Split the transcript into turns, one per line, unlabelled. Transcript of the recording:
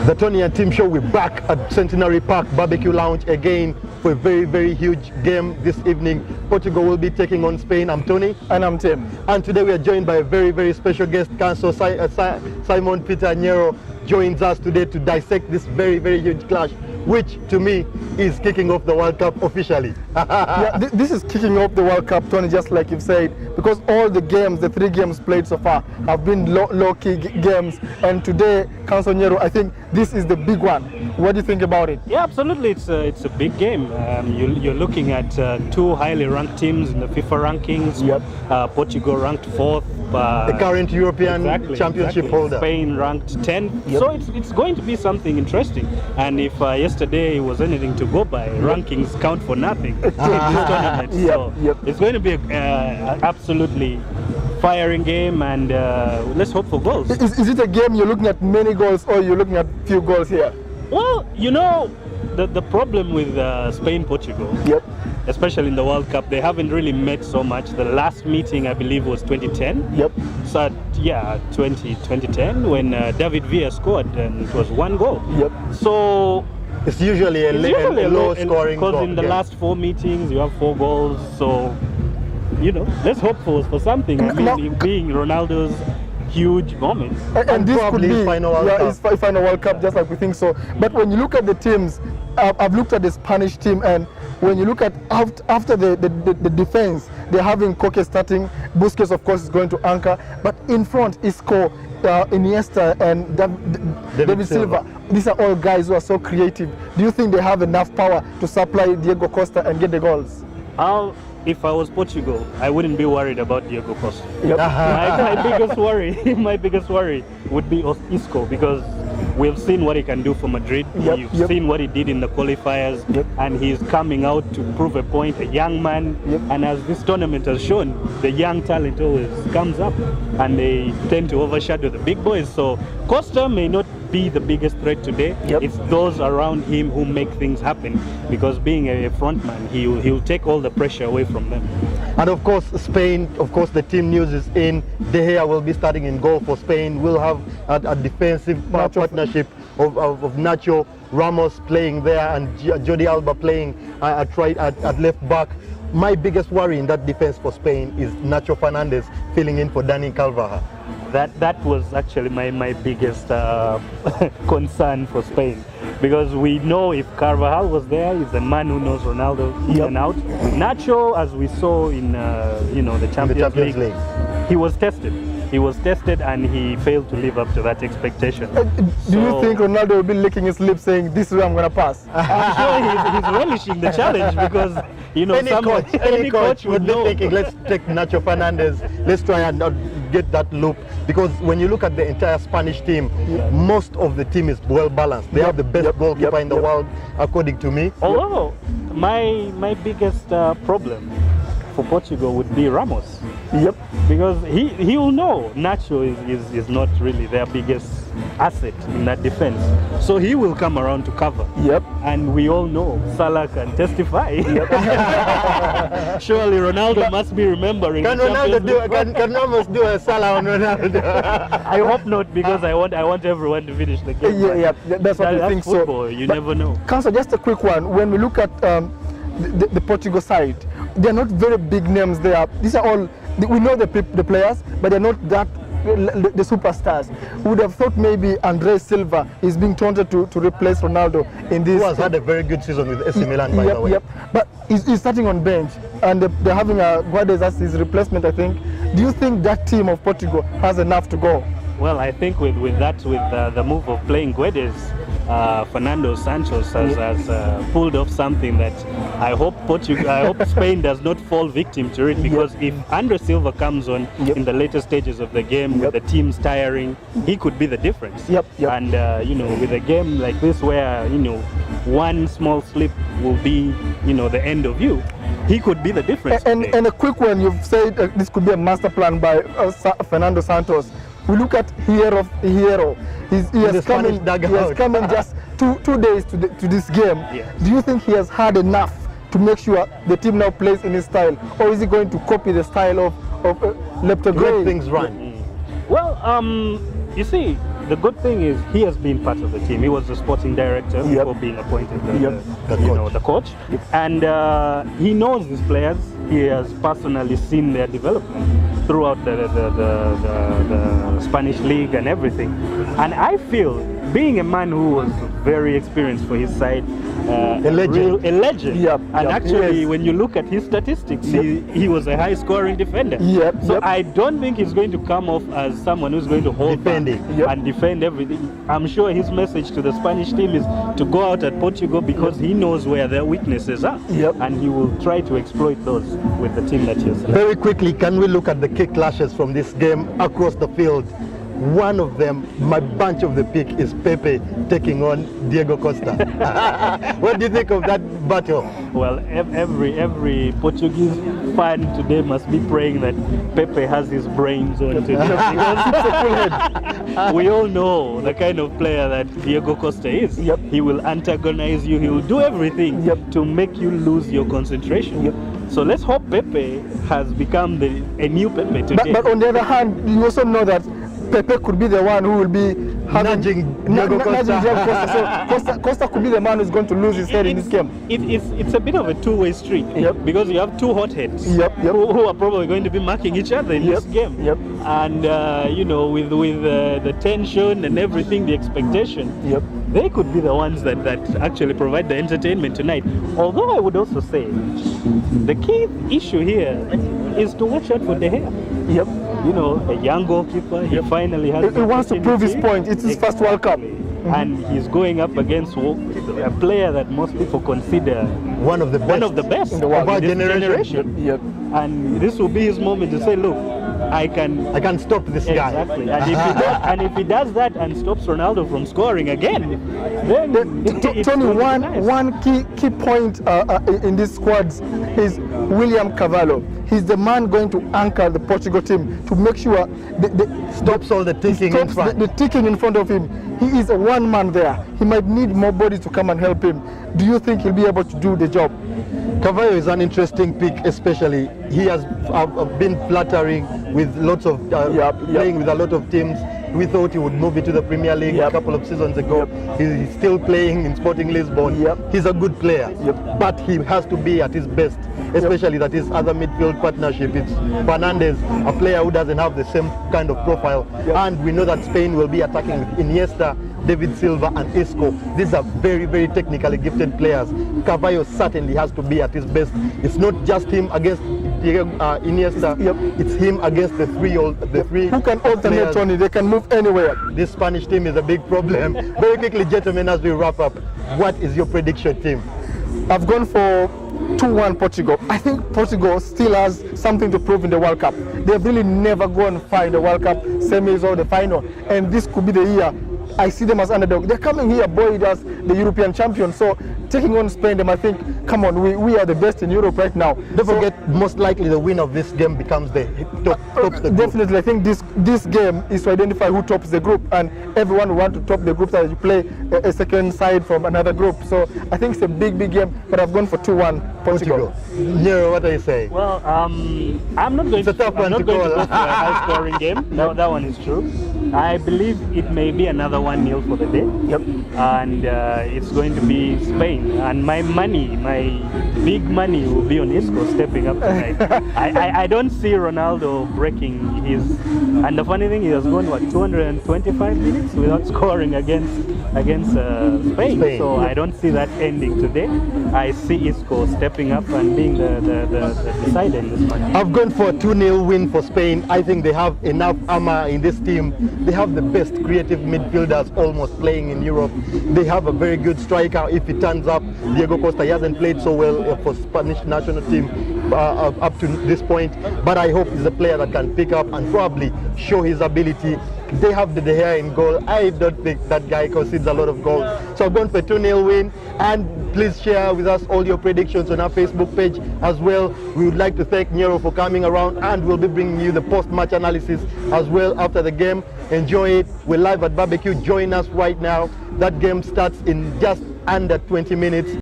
The Tonny and Tim show, we're back at Centenary Barbecue Lounge again for a very, very huge game this evening. Portugal will be taking on Spain. I'm Tony.
And I'm Tim.
And today we are joined by a very, very special guest. Council Simon Peter Nyero joins us today to dissect this very, very huge clash, which to me is kicking off the World Cup officially.
Yeah, this is kicking off the World Cup, Tony, just like you've said, because all the games, the 3 games played so far, have been low-key games. And today, Council Nyero, I think this is the big one. What do you think about it?
Yeah, absolutely. It's a big game. You're looking at 2 highly ranked teams in the FIFA rankings.
Yep.
Portugal ranked 4th.
The current European championship holder.
Spain ranked 10th.
Yep.
So it's going to be something interesting. And if yesterday was anything to go by, rankings count for nothing in this tournament. So it's going to be an absolutely firing game, and let's hope for goals.
Is it a game you're looking at many goals, or you're looking at few goals here?
Well, you know, the problem with Spain-Portugal, especially in the World Cup, they haven't really met so much. The last meeting, I believe, was 2010.
Yep.
So, yeah, 2010, when David Villa scored, and it was 1 goal.
Yep.
So
it's usually a low scoring
because in the last 4 meetings, you have 4 goals. So, you know, let's hope for something. I mean, being Ronaldo's huge moment.
And this could be
final
World Cup, just like we think so. But when you look at the teams, I've looked at the Spanish team, and when you look at after the defense, they're having Koke starting. Busquets, of course, is going to anchor. But in front, Isco, Iniesta, and David Silva. These are all guys who are so creative. Do you think they have enough power to supply Diego Costa and get the goals?
If I was Portugal, I wouldn't be worried about Diego Costa.
Yep.
My biggest worry would be Isco, because we've seen what he can do for Madrid. You've seen what he did in the qualifiers, and he's coming out to prove a point, a young man. And as this tournament has shown, the young talent always comes up, and they tend to overshadow the big boys. So Costa may not be the biggest threat today. It's those around him who make things happen, because being a front man, he'll take all the pressure away from them.
And of course, Spain, the team news is in. De Gea will be starting in goal for Spain. We'll have a defensive partnership of Nacho, Ramos playing there, and Jordi Alba playing at left back. My biggest worry in that defense for Spain is Nacho Fernandez filling in for Dani Carvajal.
That was actually my biggest concern for Spain, because we know if Carvajal was there, he's a man who knows Ronaldo in and out. Nacho, as we saw in the Champions League, he was tested. He was tested, and he failed to live up to that expectation.
Do you think Ronaldo will be licking his lips saying, "This is where I'm going to pass"?
I'm sure he's relishing the challenge, because any coach would
be
know.
thinking, let's take Nacho Fernandez, let's try and get that loop. Because when you look at the entire Spanish team, most of the team is well balanced. They have the best goalkeeper in the world, according to me.
Although my biggest problem for Portugal would be Ramos. Because he will know Nacho is not really their biggest asset in that defense. So he will come around to cover. And we all know Salah can testify. Surely Ronaldo must be remembering.
Can Ramos do a Salah on Ronaldo?
I hope not, because I want everyone to finish the game.
That's what I think.
Football, you never know.
Council, just a quick one. When we look at the Portugal side, they're not very big names there. These are all, we know the players, but they're not that the superstars. We would have thought maybe Andre Silva is being taunted to replace Ronaldo in this.
Who has had a very good season with AC Milan, by the way.
But he's starting on bench, and they're having Guedes as his replacement, I think. Do you think that team of Portugal has enough to go?
Well, I think with the move of playing Guedes, Fernando Santos has pulled off something that I hope Spain does not fall victim to it, because if Andre Silva comes on in the later stages of the game with the teams tiring, he could be the difference. And with a game like this, where one small slip will be the end of you, he could be the difference.
And a quick one, you've said this could be a master plan by Fernando Santos. We look at Nyero. He has come in just two days to this game. Do you think he has had enough to make sure the team now plays in his style, or is he going to copy the style of Leptogray?
Things run.
Well, you see, the good thing is he has been part of the team. He was the sporting director before being appointed the coach. And he knows these players. He has personally seen their development throughout the Spanish league and everything. And I feel, being a man who was very experienced for his side,
a legend.
And actually, when you look at his statistics, he was a high-scoring defender. So I don't think he's going to come off as someone who's going to hold back and defend everything. I'm sure his message to the Spanish team is to go out at Portugal because he knows where their weaknesses are, and he will try to exploit those with the team that he has selected.
Very quickly, can we look at the key clashes from this game across the field? One of them, my bunch of the pick, is Pepe taking on Diego Costa. What do you think of that battle?
Well, every Portuguese fan today must be praying that Pepe has his brains on today. We all know the kind of player that Diego Costa is. He will antagonize you. He will do everything to make you lose your concentration. So let's hope Pepe has become a new Pepe today.
But on the other hand, you also know that Pepe could be the one who will be
nudging Diego Costa.
So Costa could be the man who's going to lose his head in this game.
It's a bit of a two-way street because you have two hotheads who are probably going to be marking each other in this game. And you know, with the tension and everything, the expectation, they could be the ones that actually provide the entertainment tonight. Although I would also say the key issue here is to watch out for De Gea. You know, a young goalkeeper, he finally has...
He wants to prove his point. It's his first World Cup.
And he's going up against a player that most people consider
one of the best
in the world, of our generation. And this will be his moment to say, look, I can stop this guy. Exactly. And if he does that and stops Ronaldo from scoring again, then
Tony, one key point in this squad is William Carvalho. He's the man going to anchor the Portugal team to make sure
stops all the ticking in front.
The ticking in front of him. He is a one man there. He might need more bodies to come and help him. Do you think he'll be able to do the job?
Carvalho is an interesting pick, especially he has been flattering with lots of playing with a lot of teams. We thought he would move into the Premier League a couple of seasons ago. He's still playing in Sporting Lisbon. He's a good player, but he has to be at his best, especially that his other midfield partnership. It's Fernandes, a player who doesn't have the same kind of profile. And we know that Spain will be attacking with Iniesta, David Silva and Isco. These are very, very technically gifted players. Carvalho certainly has to be at his best. It's not just him against Iniesta. It's him against the three who
can alternate, Tony. They can move anywhere.
This Spanish team is a big problem. Very quickly, gentlemen, as we wrap up, what is your prediction, team?
I've gone for 2-1 Portugal. I think Portugal still has something to prove in the World Cup. They've really never gone far in the World Cup semis or the final, and this could be the year. I see them as underdog. They're coming here buoyed as the European champion. So taking on Spain, them, I think, come on, we are the best in Europe right now.
Don't forget, most likely the winner of this game becomes the tops the group.
Definitely, I think this game is to identify who tops the group, and everyone will want to top the group so that you play a second side from another group. So I think it's a big game, but I've gone for 2-1 Portugal.
Nyero, what are you saying?
Well, I'm not going to go for a high-scoring game. No, that one is true. I believe it may be another 1-0 for the day. And it's going to be Spain. And my big money will be on Isco stepping up tonight. I don't see Ronaldo breaking his... And the funny thing, he has gone, 225 minutes without scoring against Spain. So I don't see that ending today. I see Isco stepping up and being the decider in this match.
I've gone for a 2-0 win for Spain. I think they have enough armor in this team. They have the best creative midfielders almost playing in Europe. They have a very good striker if he turns up. Diego Costa, he hasn't played so well for Spanish national team up to this point, but I hope he's a player that can pick up and probably show his ability. They have the De Gea in goal. I don't think that guy concedes a lot of goals. So I'm going for a 2-0 win, and please share with us all your predictions on our Facebook page as well. We would like to thank Nyero for coming around, and we'll be bringing you the post-match analysis as well after the game. Enjoy it. We're live at Barbecue. Join us right now. That game starts in just under 20 minutes.